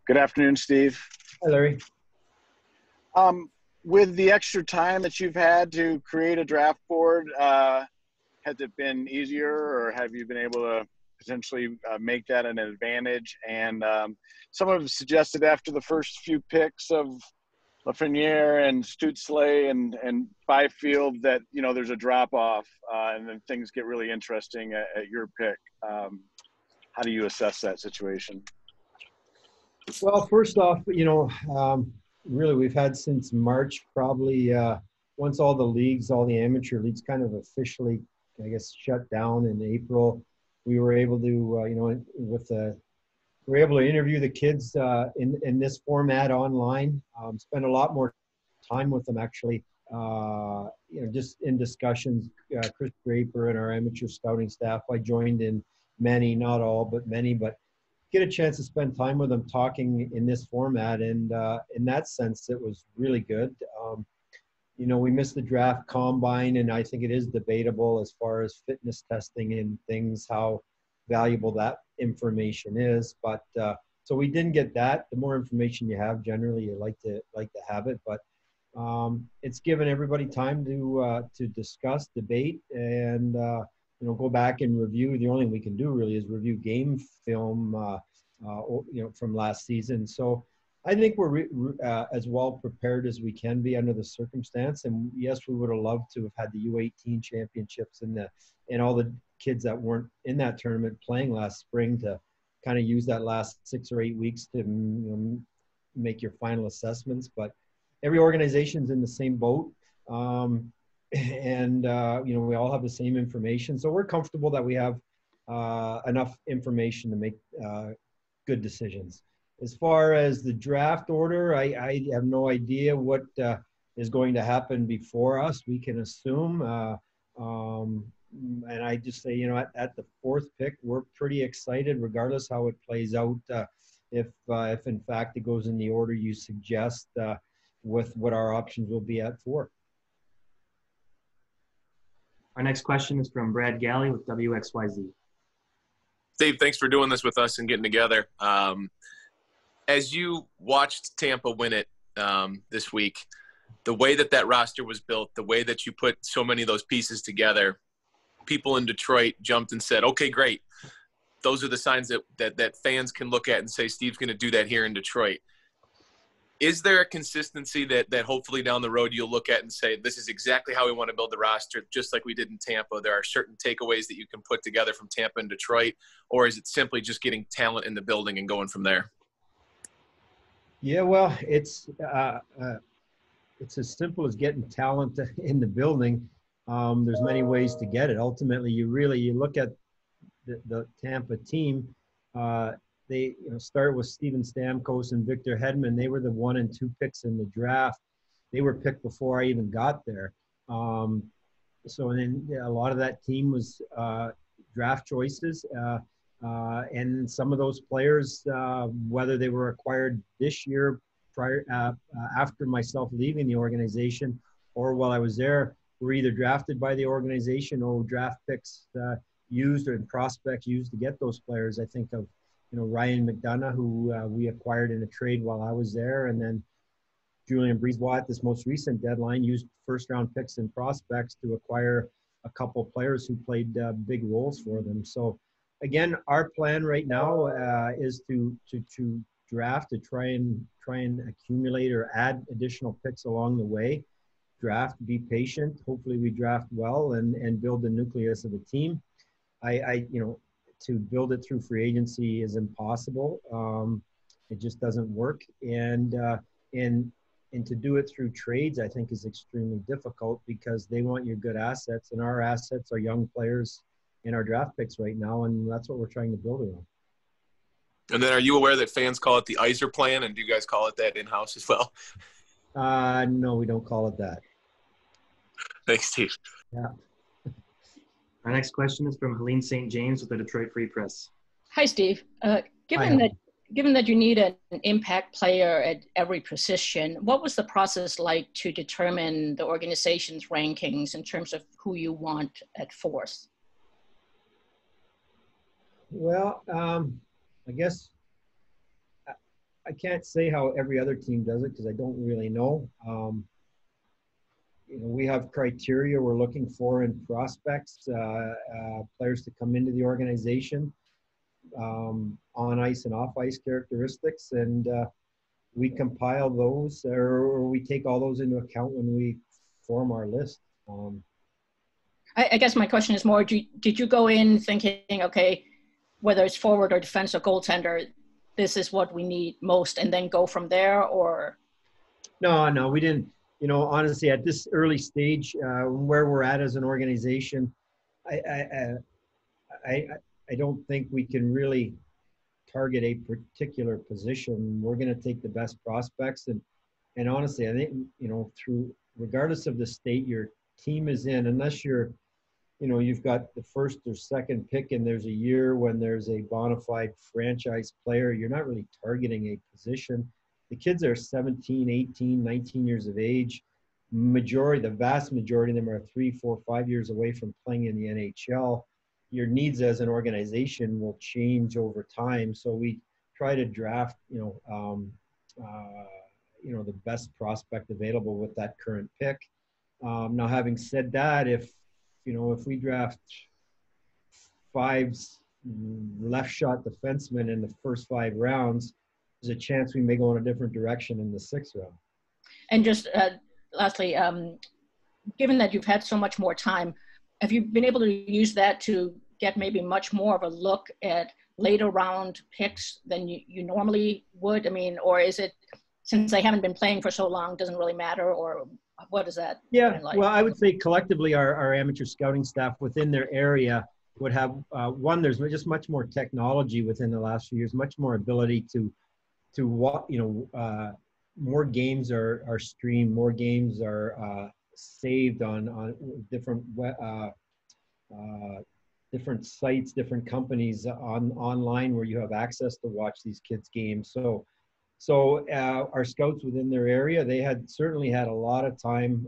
Good afternoon, Steve. Hi, Larry. With the extra time that you've had to create a draft board, has it been easier, or have you been able to potentially make that an advantage? And someone have suggested after the first few picks of Lafreniere and Stützle and Byfield that, you know, there's a drop-off and then things get really interesting at your pick. How do you assess that situation? Well, first off, really we've had since March, probably once all the leagues, all the amateur leagues kind of officially, I guess, shut down in April. We were able to, we were able to interview the kids in this format online, spend a lot more time with them actually, just in discussions. Chris Draper and our amateur scouting staff, I joined in many, not all, but many, but get a chance to spend time with them talking in this format. And in that sense, it was really good. We missed the draft combine, and I think it is debatable as far as fitness testing and things, how valuable that information is. But so we didn't get that. The more information you have, generally you like to have it. But it's given everybody time to discuss, debate, and go back and review. The only thing we can do really is review game film, from last season. So I think we're as well prepared as we can be under the circumstance. And yes, we would have loved to have had the U18 championships and all the kids that weren't in that tournament playing last spring to kind of use that last 6 or 8 weeks to make your final assessments. But every organization's in the same boat. We all have the same information. So we're comfortable that we have enough information to make good decisions. As far as the draft order, I have no idea what is going to happen before us. We can assume. And I just say, at the 4th pick, we're pretty excited regardless how it plays out. If in fact it goes in the order you suggest, with what our options will be at 4. Our next question is from Brad Galley with WXYZ. Dave, thanks for doing this with us and getting together. As you watched Tampa win it this week, the way that roster was built, the way that you put so many of those pieces together, people in Detroit jumped and said, okay, great. Those are the signs that fans can look at and say, Steve's going to do that here in Detroit. Is there a consistency that hopefully down the road you'll look at and say, this is exactly how we want to build the roster, just like we did in Tampa? There are certain takeaways that you can put together from Tampa and Detroit, or is it simply just getting talent in the building and going from there? Yeah, well, it's as simple as getting talent in the building. There's many ways to get it. Ultimately, you look at the Tampa team. They started with Steven Stamkos and Victor Hedman. They were the 1 and 2 picks in the draft. They were picked before I even got there. And then a lot of that team was draft choices. And some of those players, whether they were acquired this year after myself leaving the organization or while I was there, were either drafted by the organization or draft picks used or prospects used to get those players. I think of Ryan McDonough, who we acquired in a trade while I was there. And then Julien Brisebois at this most recent deadline used first-round picks and prospects to acquire a couple players who played big roles for them. So, again, our plan right now is to draft, to try and accumulate or add additional picks along the way. Draft, be patient. Hopefully we draft well and build the nucleus of the team. To build it through free agency is impossible. It just doesn't work. And to do it through trades, I think, is extremely difficult because they want your good assets, and our assets are young players in our draft picks right now, and that's what we're trying to build around. And then are you aware that fans call it the Yzer plan, and do you guys call it that in-house as well? No, we don't call it that. Thanks, Steve. Yeah. Our next question is from Helene St. James with the Detroit Free Press. Hi, Steve. Given that you need an impact player at every position, what was the process like to determine the organization's rankings in terms of who you want at 4th? Well, I guess I can't say how every other team does it because I don't really know. We have criteria we're looking for in prospects, players to come into the organization, on ice and off ice characteristics, and we compile those, or we take all those into account when we form our list. I guess my question is more, did you go in thinking, okay, whether it's forward or defense or goaltender, this is what we need most, and then go from there, or? No, we didn't. Honestly, at this early stage, where we're at as an organization, I don't think we can really target a particular position. We're going to take the best prospects, and honestly, I think regardless of the state your team is in, unless you've got the first or second pick and there's a year when there's a bona fide franchise player, you're not really targeting a position. The kids are 17, 18, 19 years of age. The vast majority of them are 3, 4, 5 years away from playing in the NHL. Your needs as an organization will change over time. So we try to draft, the best prospect available with that current pick. Now, having said that, if we draft 5 left shot defensemen in the first 5 rounds, there's a chance we may go in a different direction in the 6th round. And just lastly, given that you've had so much more time, have you been able to use that to get maybe much more of a look at later round picks than you normally would? I mean, or is it, since they haven't been playing for so long, doesn't really matter, or what is that? Yeah, like? Well, I would say collectively our amateur scouting staff within their area would have, there's just much more technology within the last few years, much more ability to more games are streamed, more games are saved on different sites, different companies online where you have access to watch these kids' games. So our scouts within their area, they certainly had a lot of time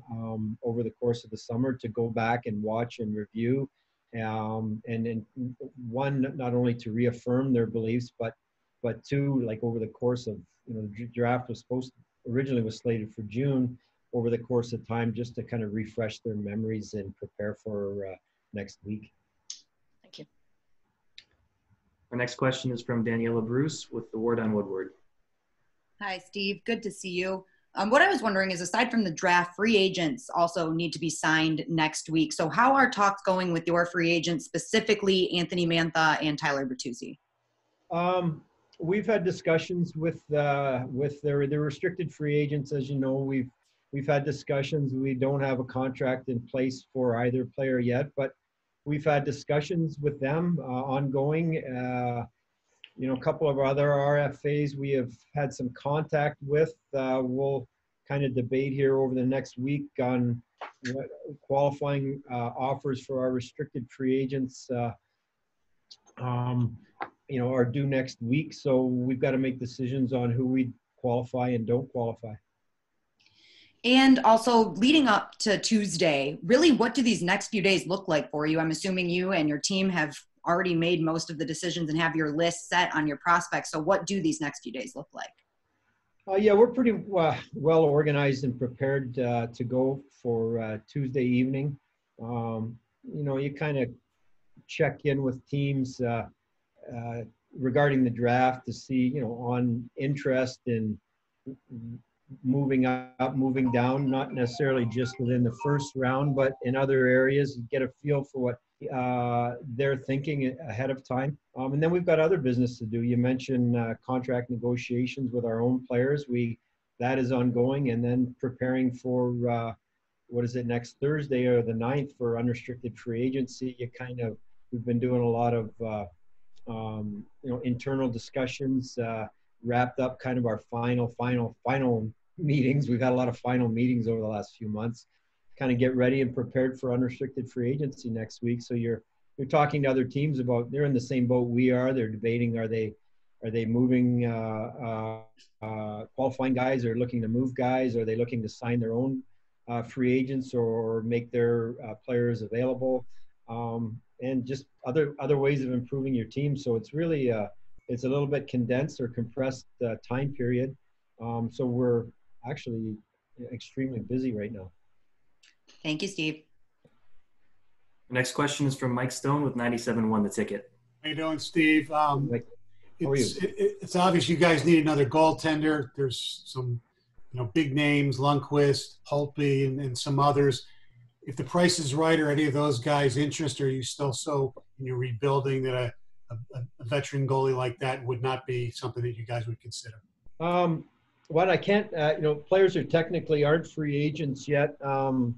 over the course of the summer to go back and watch and review, and one, not only to reaffirm their beliefs, but two, like over the course of, the draft originally was slated for June, over the course of time, just to kind of refresh their memories and prepare for next week. Thank you. Our next question is from Daniela Bruce with the Ward on Woodward. Hi, Steve. Good to see you. What I was wondering is, aside from the draft, free agents also need to be signed next week. So how are talks going with your free agents, specifically Anthony Mantha and Tyler Bertuzzi? We've had discussions with the restricted free agents. As you know, we've had discussions. We don't have a contract in place for either player yet, but we've had discussions with them ongoing. A couple of other RFAs we have had some contact with. We'll kind of debate here over the next week on what qualifying offers for our restricted free agents are due next week. So we've got to make decisions on who we qualify and don't qualify. And also, leading up to Tuesday, really, what do these next few days look like for you? I'm assuming you and your team have already made most of the decisions and have your list set on your prospects. So what do these next few days look like? Yeah, we're pretty well organized and prepared to go for Tuesday evening. You kind of check in with teams regarding the draft to see, on interest in moving up, moving down, not necessarily just within the first round, but in other areas, and get a feel for what they're thinking ahead of time. And then we've got other business to do. You mentioned contract negotiations with our own players. That is ongoing, and then preparing for next Thursday or the 9th for unrestricted free agency. We've been doing a lot of internal discussions, wrapped up kind of our final meetings. We've had a lot of final meetings over the last few months, kind of get ready and prepared for unrestricted free agency next week. So you're talking to other teams about, they're in the same boat we are. They're debating, are they moving qualifying guys, or looking to move guys? Are they looking to sign their own free agents or make their players available? And just other ways of improving your team. So it's really it's a little bit condensed or compressed time period. So we're actually extremely busy right now. Thank you, Steve. The next question is from Mike Stone with 97.1 The Ticket. How you doing, Steve? Mike, how are you? It's obvious you guys need another goaltender. There's some, big names, Lundqvist, Holtby, and some others. If the price is right, or any of those guys' interest, or are you still so in your rebuilding that a veteran goalie like that would not be something that you guys would consider? What I can't, players are technically aren't free agents yet. So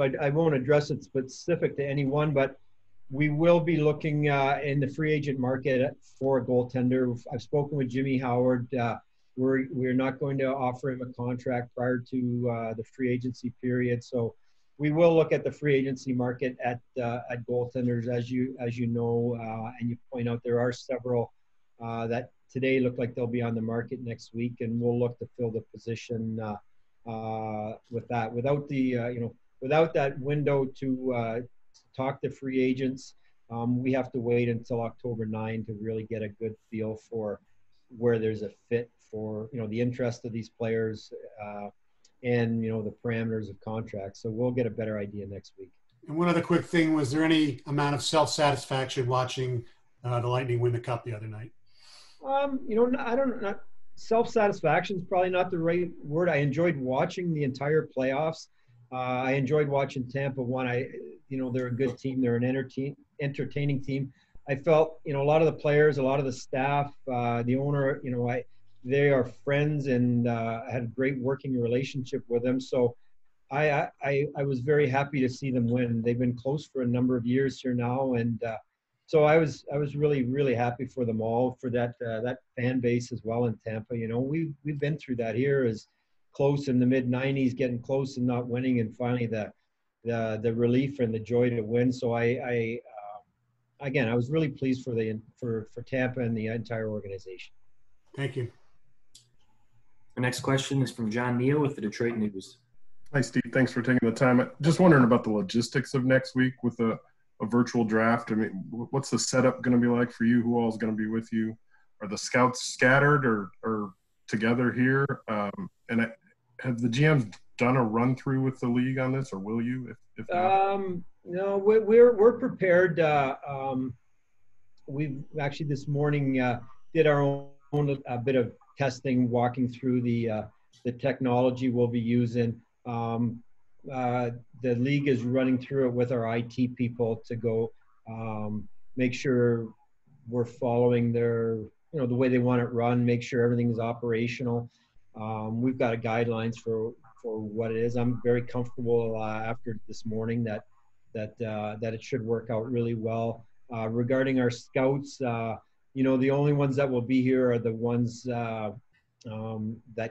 I won't address it specific to anyone, but we will be looking in the free agent market for a goaltender. I've spoken with Jimmy Howard. We're not going to offer him a contract prior to the free agency period. So we will look at the free agency market at goaltenders, as you know, and you point out there are several that today look like they'll be on the market next week, and we'll look to fill the position with that. Without that window to talk to free agents, we have to wait until October 9 to really get a good feel for where there's a fit for the interest of these players and the parameters of contracts. So we'll get a better idea next week. And one other quick thing: was there any amount of self-satisfaction watching the Lightning win the Cup the other night? I don't know. Self-satisfaction is probably not the right word. I enjoyed watching the entire playoffs. I enjoyed watching Tampa won. They're a good team. They're an entertaining team. I felt, a lot of the players, a lot of the staff, the owner, they are friends, and I had a great working relationship with them. So I was very happy to see them win. They've been close for a number of years here now, and so I was really, really happy for them all, for that fan base as well in Tampa. We've been through that here, as close in the mid-90s, getting close and not winning, and finally the relief and the joy to win. So I was really pleased for Tampa and the entire organization. Thank you. The next question is from John Neal with the Detroit News. Hi, Steve. Thanks for taking the time. Just wondering about the logistics of next week with a virtual draft. I mean, what's the setup going to be like for you? Who all is going to be with you? Are the scouts scattered or together here? And have the GMs done a run through with the league on this, or will you? If not? No, we're prepared. We've actually this morning did our own a bit of testing, walking through the technology we'll be using. The league is running through it with our IT people to go make sure we're following their, the way they want it run, make sure everything is operational. We've got guidelines for what it is. I'm very comfortable after this morning that it should work out really well. Regarding our scouts, the only ones that will be here are the ones that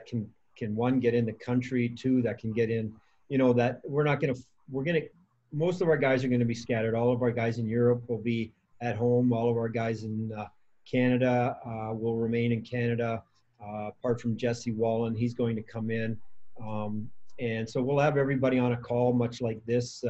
can one, get in the country, two, that can get in, that most of our guys are going to be scattered. All of our guys in Europe will be at home. All of our guys in Canada will remain in Canada, apart from Jesse Wallen. He's going to come in. And so we'll have everybody on a call, much like this,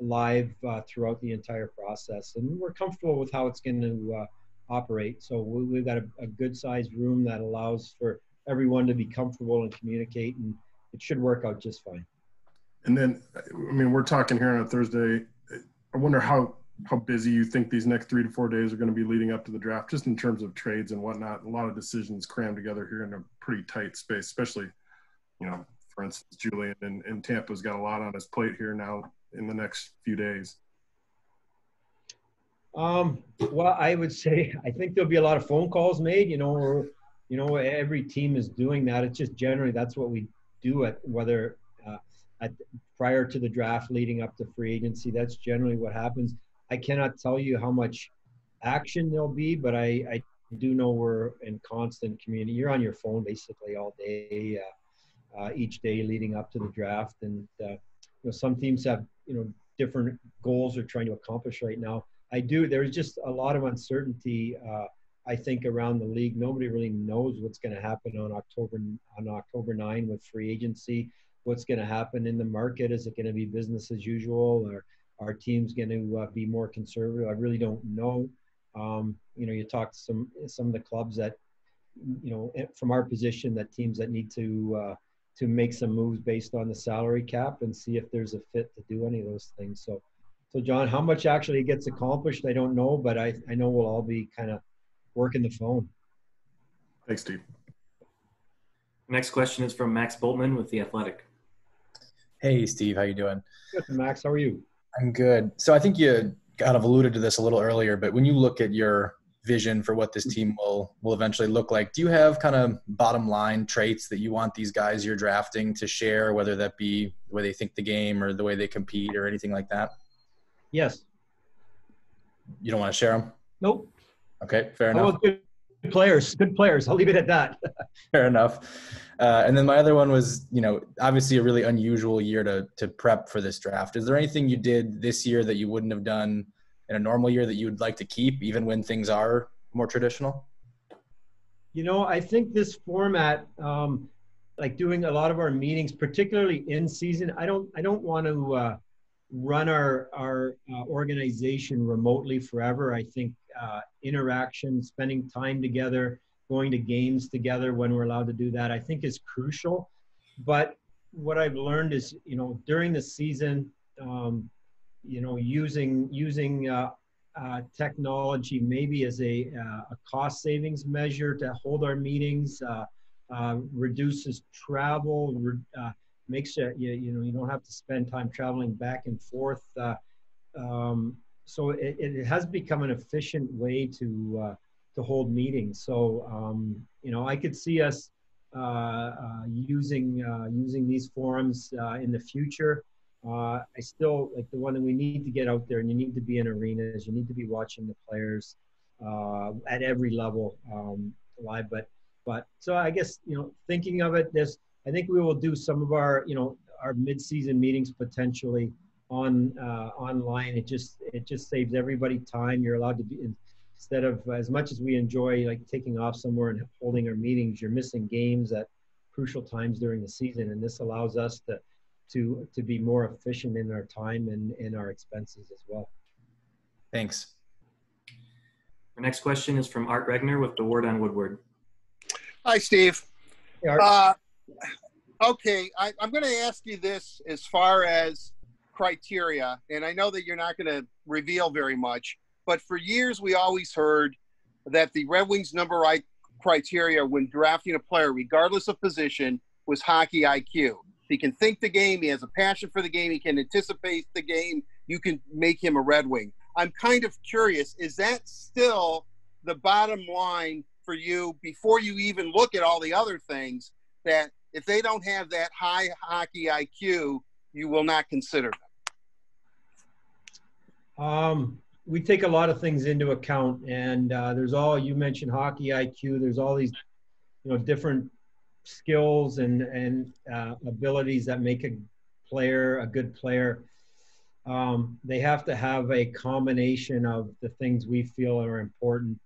live throughout the entire process. And we're comfortable with how it's going to operate. So we've got a good-sized room that allows for everyone to be comfortable and communicate, and it should work out just fine. And then, we're talking here on a Thursday. I wonder how busy you think these next 3 to 4 days are going to be leading up to the draft, just in terms of trades and whatnot. A lot of decisions crammed together here in a pretty tight space, especially, for instance, Julian in Tampa's got a lot on his plate here now in the next few days. Well, I would say I think there'll be a lot of phone calls made, every team is doing that. It's just generally that's what we do prior to the draft, leading up to free agency. That's generally what happens. I cannot tell you how much action there'll be, but I do know we're in constant community. You're on your phone basically all day, each day leading up to the draft. And, some teams have, different goals they're trying to accomplish right now. There's just a lot of uncertainty, I think, around the league. Nobody really knows what's going to happen on October 9 with free agency. What's going to happen in the market? Is it going to be business as usual, or are teams going to be more conservative? I really don't know. You talk to some of the clubs that, from our position, that teams that need to make some moves based on the salary cap and see if there's a fit to do any of those things. So John, how much actually gets accomplished, I don't know, but I know we'll all be kind of working the phone. Thanks, Steve. Next question is from Max Boltman with The Athletic. Hey, Steve, how you doing? Good, Max. How are you? I'm good. So I think you kind of alluded to this a little earlier, but when you look at your vision for what this team will eventually look like, do you have kind of bottom line traits that you want these guys you're drafting to share, whether that be the way they think the game or the way they compete or anything like that? Yes. You don't want to share them? Nope. Okay, fair enough. Good players. I'll leave it at that. Fair enough. And then my other one was, obviously a really unusual year to prep for this draft. Is there anything you did this year that you wouldn't have done in a normal year that you would like to keep, even when things are more traditional? I think this format, like doing a lot of our meetings, particularly in season, I don't want to run our organization remotely forever. I think interaction, spending time together, going to games together when we're allowed to do that, I think is crucial. But what I've learned is, during the season, using technology maybe as a cost savings measure to hold our meetings, reduces travel, makes it, you don't have to spend time traveling back and forth. So it has become an efficient way to hold meetings. So, I could see us using these forums in the future. I still like the one that we need to get out there, and you need to be in arenas. You need to be watching the players at every level live. But so I guess, thinking of it, I think we will do some of our mid-season meetings potentially online. It just saves everybody time. You're allowed to be, instead of, as much as we enjoy like taking off somewhere and holding our meetings, you're missing games at crucial times during the season, and this allows us to be more efficient in our time and in our expenses as well. Thanks. Our next question is from Art Regner with the Word on Woodward. Hi, Steve. Hey, Art. Okay, I'm going to ask you this as far as criteria, and I know that you're not going to reveal very much, but for years we always heard that the Red Wings number one criteria when drafting a player, regardless of position, was hockey IQ. He can think the game, he has a passion for the game, he can anticipate the game, you can make him a Red Wing. I'm kind of curious, is that still the bottom line for you before you even look at all the other things, that if they don't have that high hockey IQ, you will not consider them? We take a lot of things into account, and you mentioned hockey IQ, there's all these, different skills and abilities that make a player a good player. They have to have a combination of the things we feel are important,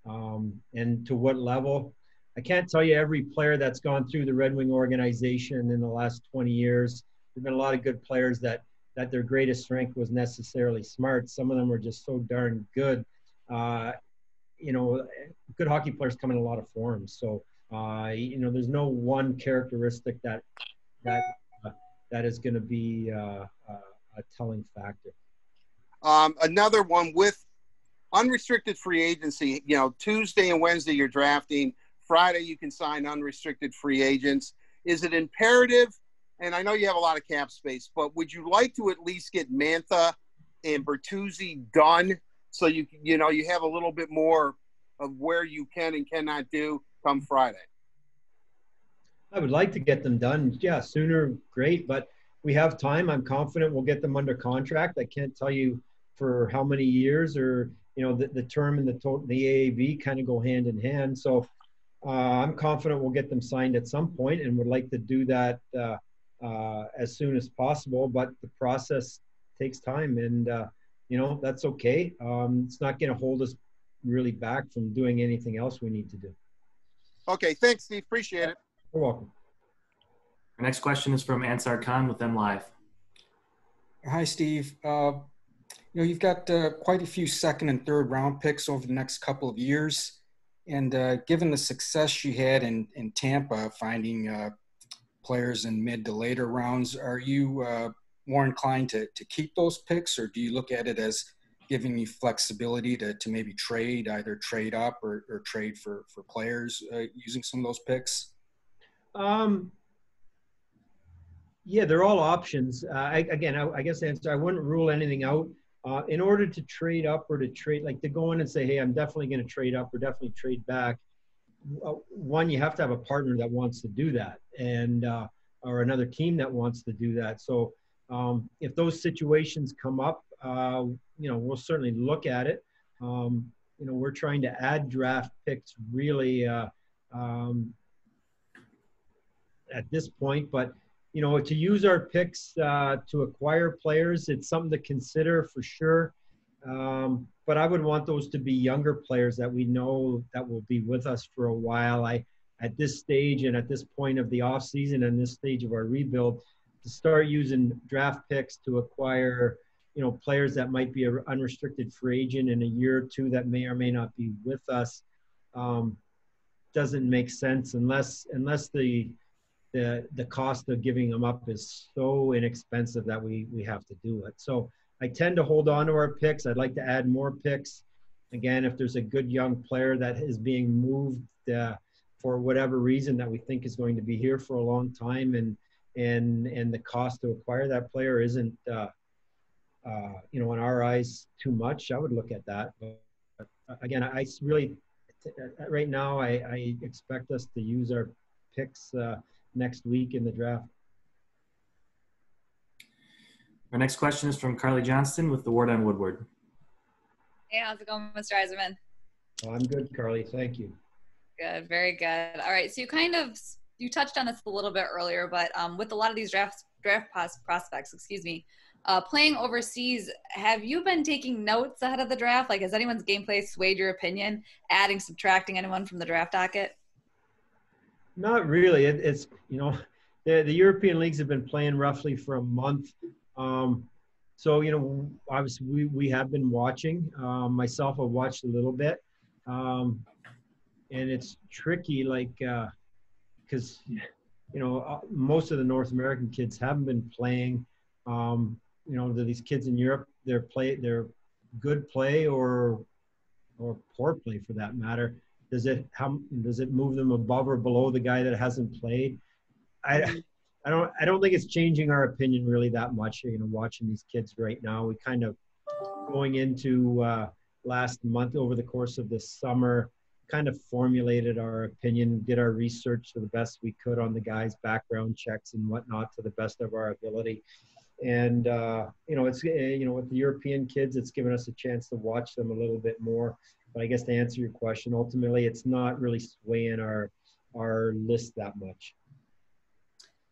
and to what level. I can't tell you every player that's gone through the Red Wing organization in the last 20 years. There've been a lot of good players that their greatest strength was necessarily smart. Some of them were just so darn good. Good hockey players come in a lot of forms. So, there's no one characteristic that is going to be a telling factor. Another one with unrestricted free agency, Tuesday and Wednesday you're drafting. Friday you can sign unrestricted free agents. Is it imperative, and I know you have a lot of cap space, but would you like to at least get Mantha and Bertuzzi done so you have a little bit more of where you can and cannot do come Friday? I would like to get them done. Yeah, sooner, great, but we have time. I'm confident we'll get them under contract. I can't tell you for how many years, or, the term and the AAV kind of go hand in hand. So I'm confident we'll get them signed at some point, and would like to do that as soon as possible, but the process takes time, and that's okay. It's not going to hold us really back from doing anything else we need to do. Okay, thanks, Steve. Appreciate it. You're welcome. Our next question is from Ansar Khan with M Live. Hi, Steve. You've got quite a few second and third round picks over the next couple of years. And given the success you had in Tampa, finding players in mid to later rounds, are you more inclined to keep those picks, or do you look at it as giving you flexibility to maybe either trade up or trade for players using some of those picks? Yeah, they're all options. I guess the answer, I wouldn't rule anything out. In order to trade up or to trade, like to go in and say, hey, I'm definitely going to trade up or definitely trade back, one, you have to have a partner that wants to do that, and or another team that wants to do that. So if those situations come up, we'll certainly look at it. We're trying to add draft picks really at this point, but to use our picks to acquire players, it's something to consider for sure. But I would want those to be younger players that we know that will be with us for a while. At this stage and at this point of the off season and this stage of our rebuild, to start using draft picks to acquire, players that might be an unrestricted free agent in a year or two that may or may not be with us, doesn't make sense unless the cost of giving them up is so inexpensive that we have to do it. So I tend to hold on to our picks. I'd like to add more picks. Again, if there's a good young player that is being moved for whatever reason that we think is going to be here for a long time, and the cost to acquire that player isn't, in our eyes, too much, I would look at that. But again, I really, right now, I expect us to use our picks next week in the draft. Our next question is from Carly Johnston with the Ward on Woodward. Hey, how's it going, Mr. Yzerman? Oh, I'm good, Carly. Thank you. Good, very good. All right, so you touched on this a little bit earlier, but with a lot of these draft prospects, playing overseas, have you been taking notes ahead of the draft? Like, has anyone's gameplay swayed your opinion, adding, subtracting anyone from the draft docket? Not really. It's the European leagues have been playing roughly for a month. So, obviously we have been watching. Myself, I've watched a little bit. And it's tricky, because, most of the North American kids haven't been playing. These kids in Europe, they're good play or poor play for that matter. Does it move them above or below the guy that hasn't played? I don't think it's changing our opinion really that much. Watching these kids right now, we kind of going into last month over the course of this summer, kind of formulated our opinion, did our research to the best we could on the guys' background checks and whatnot to the best of our ability. And it's with the European kids, it's given us a chance to watch them a little bit more. But I guess to answer your question, ultimately, it's not really swaying our list that much.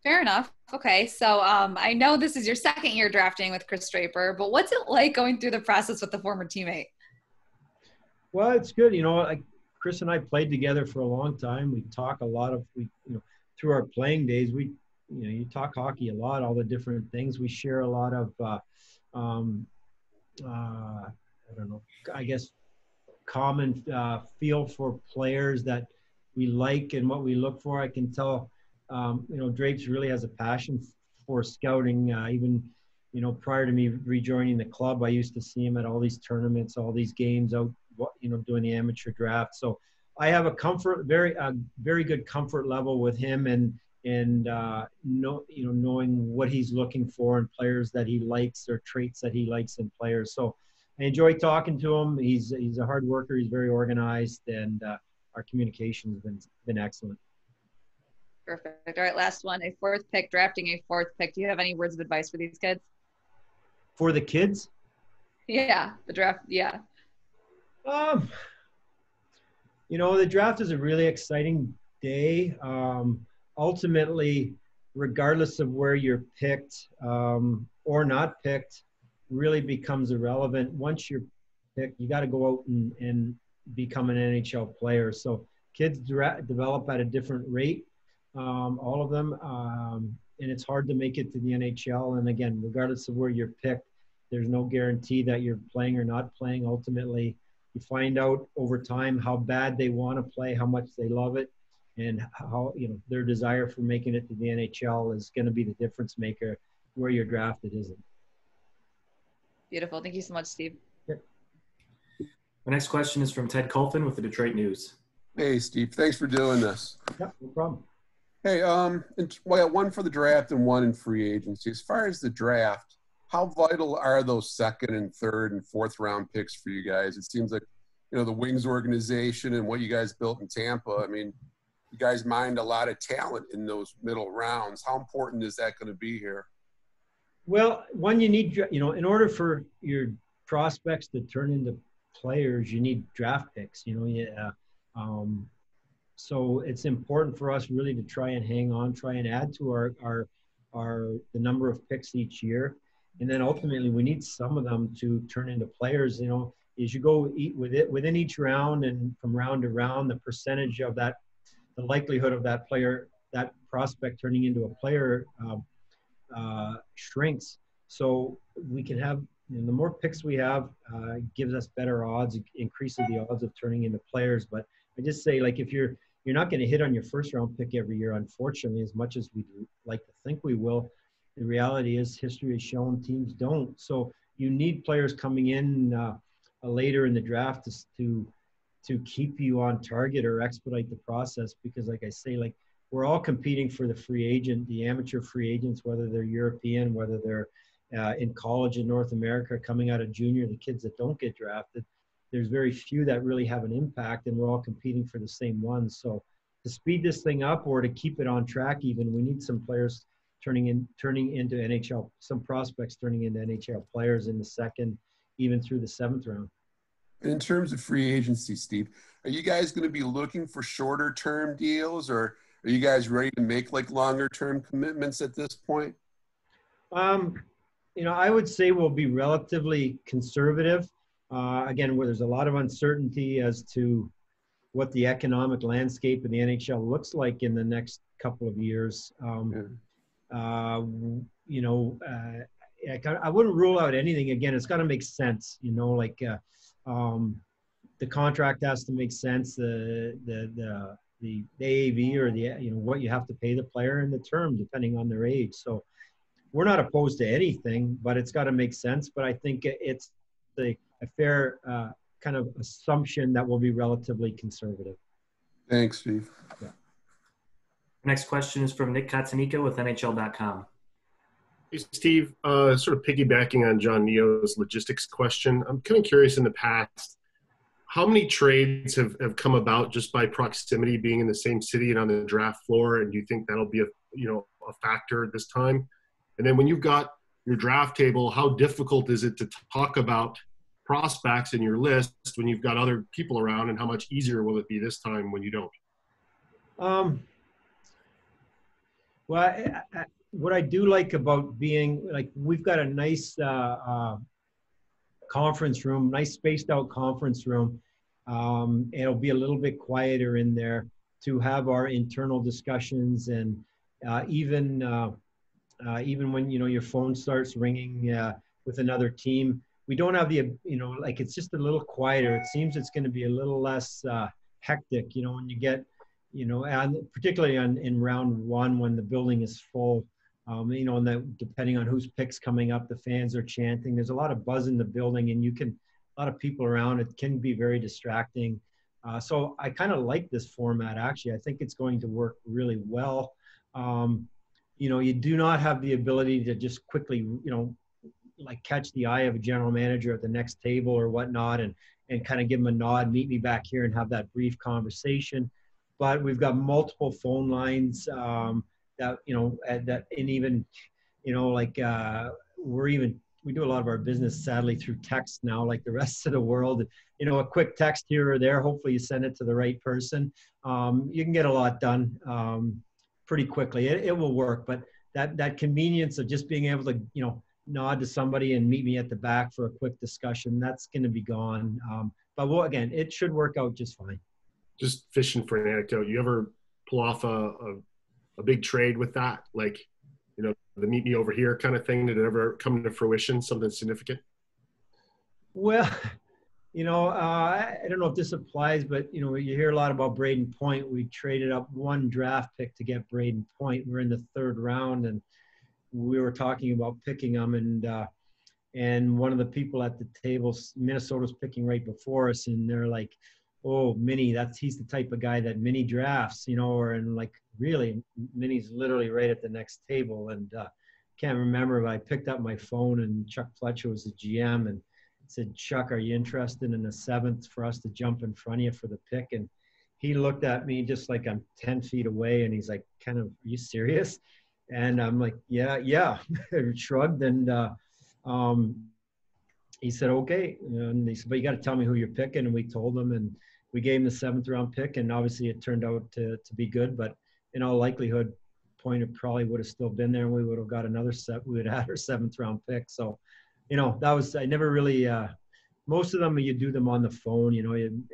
Fair enough. Okay, so I know this is your second year drafting with Chris Draper, but what's it like going through the process with a former teammate? Well, it's good. Like Chris and I played together for a long time. We talk a lot through our playing days. You talk hockey a lot, all the different things. We share a lot of, I guess, common feel for players that we like and what we look for. I can tell, Drapes really has a passion for scouting. Even, prior to me rejoining the club, I used to see him at all these tournaments, all these games out, doing the amateur draft. So I have a very good comfort level with him and knowing what he's looking for in players that he likes or traits that he likes in players. So I enjoy talking to him. He's a hard worker. He's very organized, and our communication has been excellent. Perfect. All right, last one. A fourth pick, drafting a fourth pick. Do you have any words of advice for these kids? For the kids? Yeah, the draft. Yeah. The draft is a really exciting day. Ultimately, regardless of where you're picked or not picked, really becomes irrelevant. Once you're picked, you got to go out and become an NHL player. So kids develop at a different rate, all of them, and it's hard to make it to the NHL. And again, regardless of where you're picked, There's no guarantee that you're playing or not playing. Ultimately, you find out over time how bad they want to play, how much they love it, and how, you know, their desire for making it to the NHL is going to be the difference maker. Where you're drafted isn't. Beautiful. Thank you so much, Steve. The next question is from Ted Colfin with the Detroit News. Hey, Steve. Thanks for doing this. Yeah, no problem. Hey, well, one for the draft and one in free agency. As far as the draft, how vital are those second and third and fourth round picks for you guys? It seems like, you know, the Wings organization and what you guys built in Tampa, I mean, you guys mined a lot of talent in those middle rounds. How important is that going to be here? Well, one, you need, you know, in order for your prospects to turn into players, you need draft picks, you know. So it's important for us really to try and hang on, try and add to the number of picks each year. And then ultimately we need some of them to turn into players. You know, as you go within each round and from round to round, the percentage of that, the likelihood of that player, that prospect turning into a player shrinks. So we can have, you know, the more picks we have gives us better odds, increases the odds of turning into players. But I just say, like, if you're not going to hit on your first round pick every year, unfortunately, as much as we'd like to think we will, the reality is history has shown teams don't. So you need players coming in later in the draft to keep you on target or expedite the process, because like I say, like, we're all competing for the free agent, the amateur free agents, whether they're European, whether they're in college in North America, coming out of junior, the kids that don't get drafted. There's very few that really have an impact, and we're all competing for the same ones. So to speed this thing up or to keep it on track even, we need some players turning into NHL, some prospects turning into NHL players in the second, even through the seventh round. In terms of free agency, Steve, are you guys going to be looking for shorter term deals, or are you guys ready to make like longer term commitments at this point? You know, I would say we'll be relatively conservative. Again, where there's a lot of uncertainty as to what the economic landscape of the NHL looks like in the next couple of years. You know, I wouldn't rule out anything. Again, it's got to make sense. You know, like the contract has to make sense. The AAV or the, you know, what you have to pay the player and the term depending on their age. So we're not opposed to anything, but it's got to make sense. But I think it's a fair kind of assumption that we'll be relatively conservative. Thanks, Steve. Yeah. Next question is from Nick Katsanika with NHL.com. Hey, Steve, sort of piggybacking on John Neo's logistics question, I'm kind of curious, in the past, how many trades have come about just by proximity, being in the same city and on the draft floor? And do you think that'll be a factor this time? And then when you've got your draft table, how difficult is it to talk about prospects in your list when you've got other people around, and how much easier will it be this time when you don't? Well, what I do like about being, like, we've got a nice conference room, nice spaced out conference room. It'll be a little bit quieter in there to have our internal discussions, and even when, you know, your phone starts ringing with another team, we don't have the, you know, like, it's just a little quieter. It seems it's going to be a little less hectic, you know, when you get, you know, and particularly in round one when the building is full, you know, and that depending on whose pick's coming up, the fans are chanting. There's a lot of buzz in the building, and a lot of people around. It can be very distracting. So I kind of like this format, actually. I think it's going to work really well. You know, you do not have the ability to just quickly, you know, like catch the eye of a general manager at the next table or whatnot and kind of give them a nod, meet me back here and have that brief conversation. But we've got multiple phone lines that, you know, and even, you know, like we do a lot of our business, sadly, through text now, like the rest of the world. You know, a quick text here or there, hopefully you send it to the right person. You can get a lot done pretty quickly. It will work, but that convenience of just being able to, you know, nod to somebody and meet me at the back for a quick discussion, that's going to be gone. But well, again, it should work out just fine. Just fishing for an anecdote, you ever pull off a big trade with that? Like, the meet me over here kind of thing? Did it ever come to fruition, something significant? Well, I don't know if this applies, but, you hear a lot about Braden Point. We traded up one draft pick to get Braden Point. We're in the third round, and we were talking about picking him, and one of the people at the table, Minnesota's picking right before us, and they're like, "Oh, Minnie, he's the type of guy that Minnie drafts," and like, really, Minnie's literally right at the next table. And can't remember, but I picked up my phone, and Chuck Fletcher was the GM, and said, "Chuck, are you interested in the 7th for us to jump in front of you for the pick?" And he looked at me just like I'm 10 feet away, and he's like, "Kind of, are you serious?" And I'm like, yeah. I shrugged, and he said, "Okay." And he said, "But you got to tell me who you're picking." And we told him, and we gave him the 7th round pick, and obviously it turned out to be good. But in all likelihood, Point probably would have still been there, and we would have got another set. We would have had our 7th round pick. So, that was, I never really, most of them, you do them on the phone,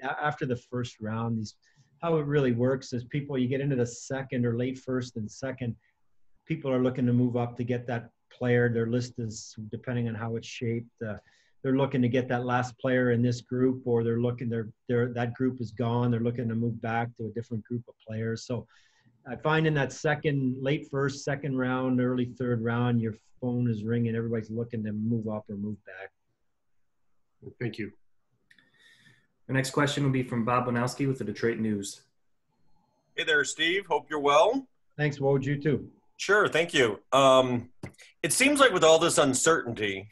after the first round. How it really works is you get into the second or late first and second, people are looking to move up to get that player. Their list is, depending on how it's shaped, they're looking to get that last player in this group, or that group is gone. They're looking to move back to a different group of players. So I find in that late first, second round, early third round, your phone is ringing. Everybody's looking to move up or move back. Thank you. The next question will be from Bob Bonowski with the Detroit News. Hey there, Steve. Hope you're well. Thanks, Woj. You too. Sure. Thank you. It seems like with all this uncertainty,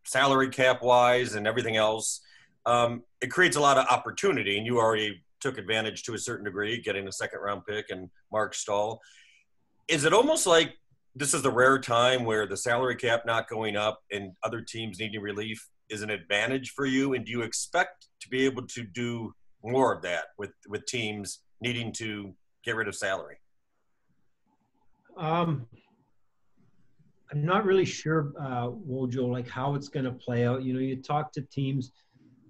salary cap wise and everything else, it creates a lot of opportunity, and you already took advantage to a certain degree, getting a 2nd round pick and Mark Stahl. Is it almost like this is the rare time where the salary cap not going up and other teams needing relief is an advantage for you? And do you expect to be able to do more of that with teams needing to get rid of salary? I'm not really sure, Wojo, like how it's going to play out. You talk to teams,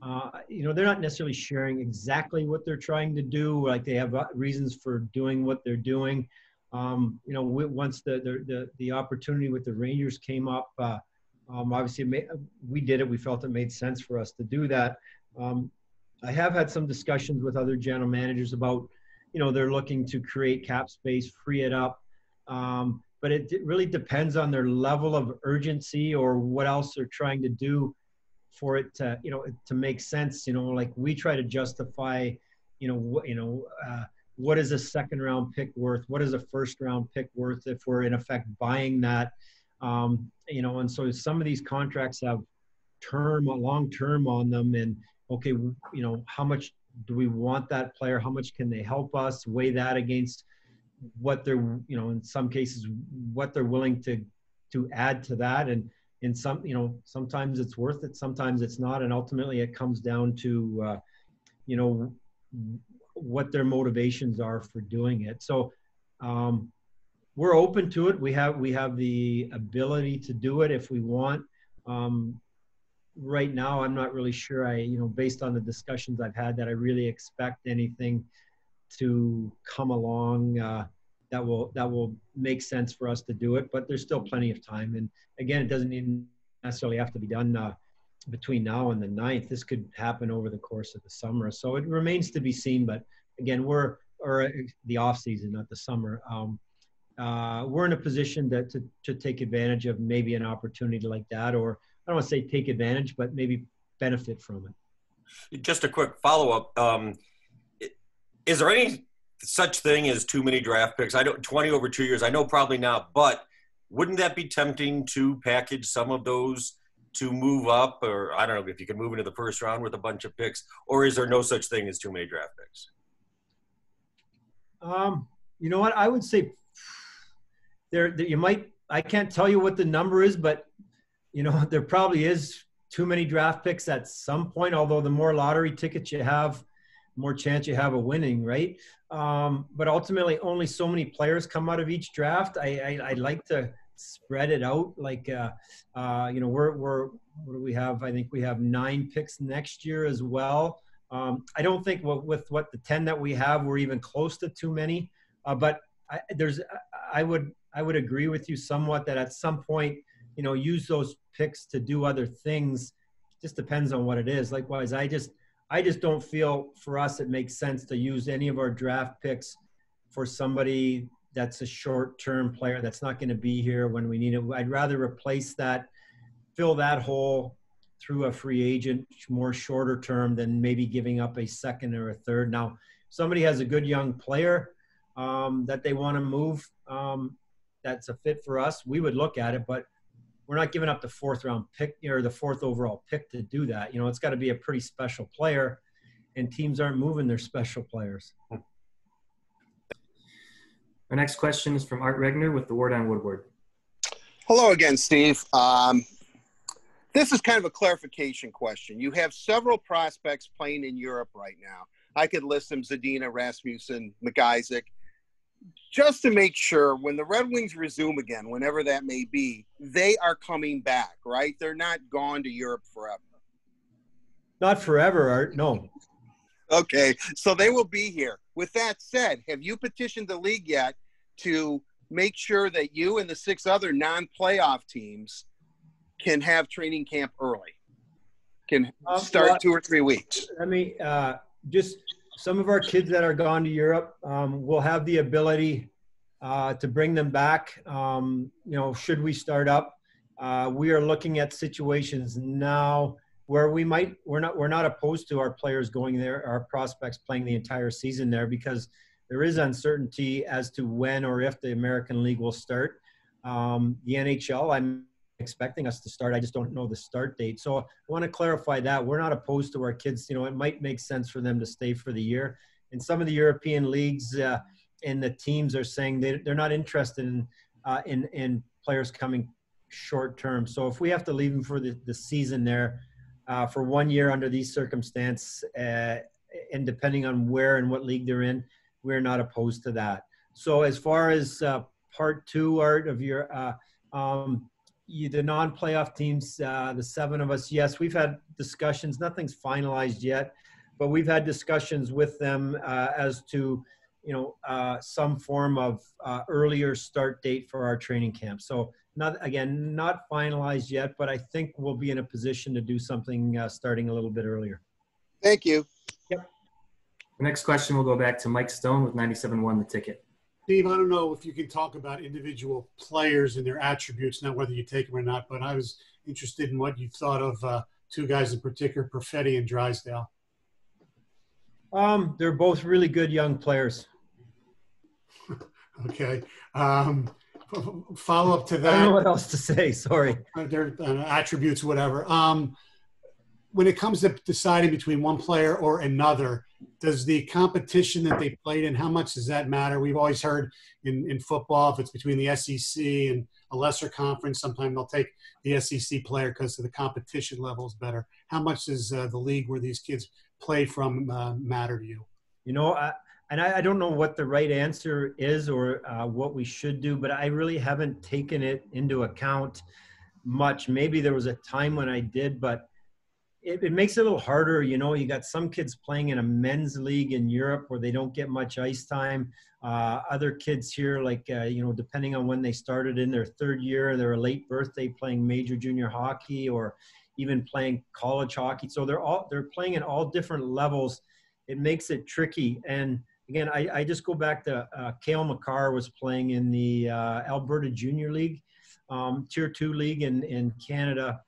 they're not necessarily sharing exactly what they're trying to do. Like, they have reasons for doing what they're doing. Once the opportunity with the Rangers came up, obviously we did it. We felt it made sense for us to do that. I have had some discussions with other general managers about, they're looking to create cap space, free it up. But it really depends on their level of urgency or what else they're trying to do for it to, to make sense. Like, we try to justify, what is a 2nd round pick worth? What is a 1st round pick worth if we're in effect buying that? And so some of these contracts have long term on them, and okay, how much do we want that player? How much can they help us? Weigh that against what they're, in some cases, what they're willing to add to that. And in sometimes it's worth it, sometimes it's not. And ultimately it comes down to, what their motivations are for doing it. So we're open to it. We have the ability to do it if we want. Right now, I'm not really sure. Based on the discussions I've had, that I really expect anything to come along that will make sense for us to do it. But there's still plenty of time. And again, it doesn't even necessarily have to be done between now and the 9th. This could happen over the course of the summer. So it remains to be seen. But again, or the off season, not the summer. We're in a position to take advantage of maybe an opportunity like that, or I don't want to say take advantage, but maybe benefit from it. Just a quick follow-up. Is there any such thing as too many draft picks? I don't, 20 over 2 years, I know probably not, but wouldn't that be tempting to package some of those to move up? Or I don't know if you can move into the 1st round with a bunch of picks, or is there no such thing as too many draft picks? You know what? I would say I can't tell you what the number is, but there probably is too many draft picks at some point, although the more lottery tickets you have, the more chance you have of winning, right? But ultimately, only so many players come out of each draft. I'd like to spread it out. Like, what do we have? I think we have 9 picks next year as well. I don't think with the 10 that we have, we're even close to too many. But I I would agree with you somewhat that at some point, use those picks to do other things. Just depends on what it is. Likewise, I just don't feel for us it makes sense to use any of our draft picks for somebody that's a short-term player that's not going to be here when we need it. I'd rather replace that, fill that hole through a free agent, more shorter term than maybe giving up a second or a third. Now, somebody has a good young player that they want to move, that's a fit for us, we would look at it, but we're not giving up the 4th round pick or the 4th overall pick to do that. It's got to be a pretty special player, and teams aren't moving their special players. Our next question is from Art Regner with the Ward on Woodward. Hello again, Steve. This is kind of a clarification question. You have several prospects playing in Europe right now. I could list them: Zadina, Rasmussen, McIsaac. Just to make sure, when the Red Wings resume again, whenever that may be, they are coming back, right? They're not gone to Europe forever. Not forever, Art. No. Okay, so they will be here. With that said, have you petitioned the league yet to make sure that you and the 6 other non-playoff teams can have training camp early? Can start 2 or 3 weeks? I mean, just some of our kids that are gone to Europe will have the ability to bring them back. Should we start up? We are looking at situations now where we're not opposed to our players going there, our prospects playing the entire season there, because there is uncertainty as to when or if the American League will start. The NHL, I'm expecting us to start. I just don't know the start date. So I want to clarify that we're not opposed to our kids. It might make sense for them to stay for the year. And some of the European leagues and the teams are saying they're not interested in players coming short term. So if we have to leave them for the season there for 1 year under these circumstances, and depending on where and what league they're in, we're not opposed to that. So as far as part 2, Art, of your the non-playoff teams, the 7 of us, yes, we've had discussions. Nothing's finalized yet, but we've had discussions with them as to, some form of earlier start date for our training camp. So not finalized yet, but I think we'll be in a position to do something starting a little bit earlier. Thank you. Yep. The next question will go back to Mike Stone with 97.1 The Ticket. Steve, I don't know if you can talk about individual players and their attributes, not whether you take them or not, but I was interested in what you thought of 2 guys in particular, Perfetti and Drysdale. They're both really good young players. Okay. Follow up to that. I don't know what else to say. Sorry. Their attributes, whatever. When it comes to deciding between one player or another, does the competition that they played in, how much does that matter? We've always heard in football, if it's between the SEC and a lesser conference, sometimes they'll take the SEC player because the competition level is better. How much does the league where these kids play from matter to you? I don't know what the right answer is or what we should do, but I really haven't taken it into account much. Maybe there was a time when I did, but it makes it a little harder. You got some kids playing in a men's league in Europe where they don't get much ice time. Other kids here, depending on when they started in their 3rd year, they're a late birthday playing major junior hockey or even playing college hockey. So they're playing at all different levels. It makes it tricky. And again, I just go back to Cale Makar was playing in the Alberta Junior League, Tier 2 league in Canada.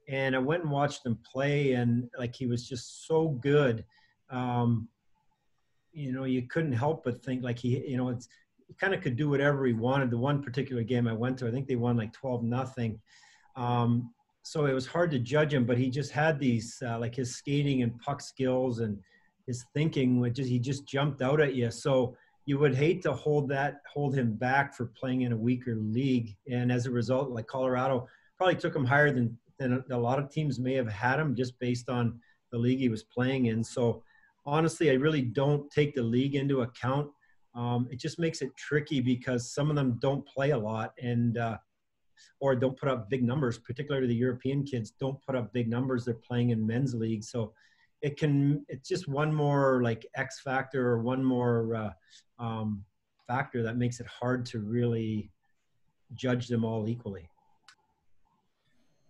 And I went and watched him play, and he was just so good. You couldn't help but think he kind of could do whatever he wanted. The one particular game I went to, I think they won 12-0. So it was hard to judge him, but he just had these his skating and puck skills and his thinking, he just jumped out at you. So you would hate to hold him back for playing in a weaker league. And as a result, Colorado probably took him higher than a lot of teams may have had him just based on the league he was playing in. So honestly, I really don't take the league into account. It just makes it tricky because some of them don't play a lot and or don't put up big numbers, particularly the European kids don't put up big numbers. They're playing in men's leagues. So it's just one more X factor or one more factor that makes it hard to really judge them all equally.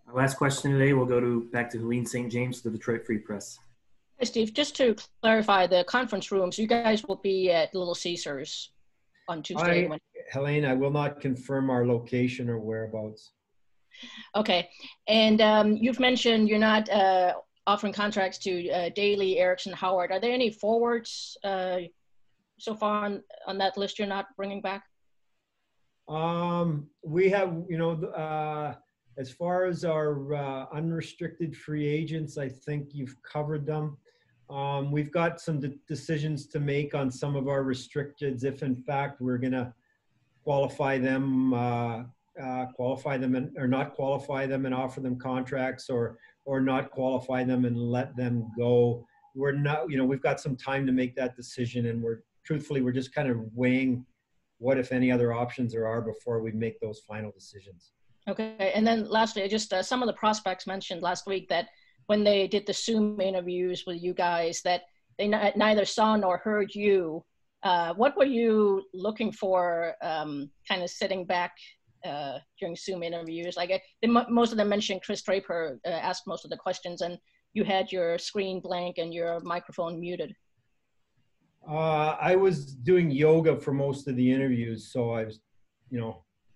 Our last question today, we'll go back to Helene St. James, the Detroit Free Press. Hey, Steve, just to clarify the conference rooms, you guys will be at Little Caesars on Tuesday. Helene, I will not confirm our location or whereabouts. Okay. And you've mentioned you're not offering contracts to Daly, Erickson, Howard. Are there any forwards so far on that list you're not bringing back? We have, as far as our unrestricted free agents, I think you've covered them. We've got some decisions to make on some of our restricteds, if in fact we're going to qualify them or not qualify them and offer them contracts, or not qualify them and let them go. We're not, we've got some time to make that decision, and we're just kind of weighing what, if any, other options there are before we make those final decisions. Okay, and then lastly, just some of the prospects mentioned last week that when they did the Zoom interviews with you guys, that they neither saw nor heard you. What were you looking for, kind of sitting back during Zoom interviews? Like most of them mentioned Chris Draper asked most of the questions, and you had your screen blank and your microphone muted. I was doing yoga for most of the interviews, so I was,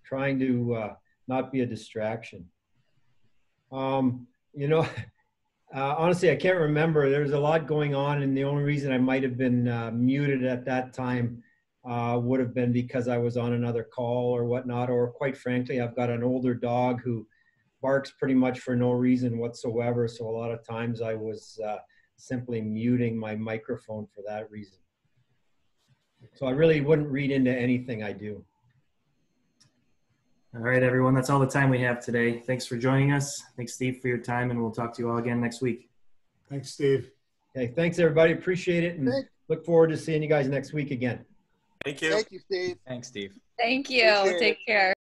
trying to not be a distraction. Honestly, I can't remember. There's a lot going on, and the only reason I might have been muted at that time would have been because I was on another call or whatnot, or quite frankly, I've got an older dog who barks pretty much for no reason whatsoever. So a lot of times I was simply muting my microphone for that reason. So I really wouldn't read into anything I do. All right, everyone. That's all the time we have today. Thanks for joining us. Thanks, Steve, for your time, and we'll talk to you all again next week. Thanks, Steve. Okay, thanks, everybody. Appreciate it, and look forward to seeing you guys next week again. Thank you. Thank you, Steve. Thanks, Steve. Thank you. Take care.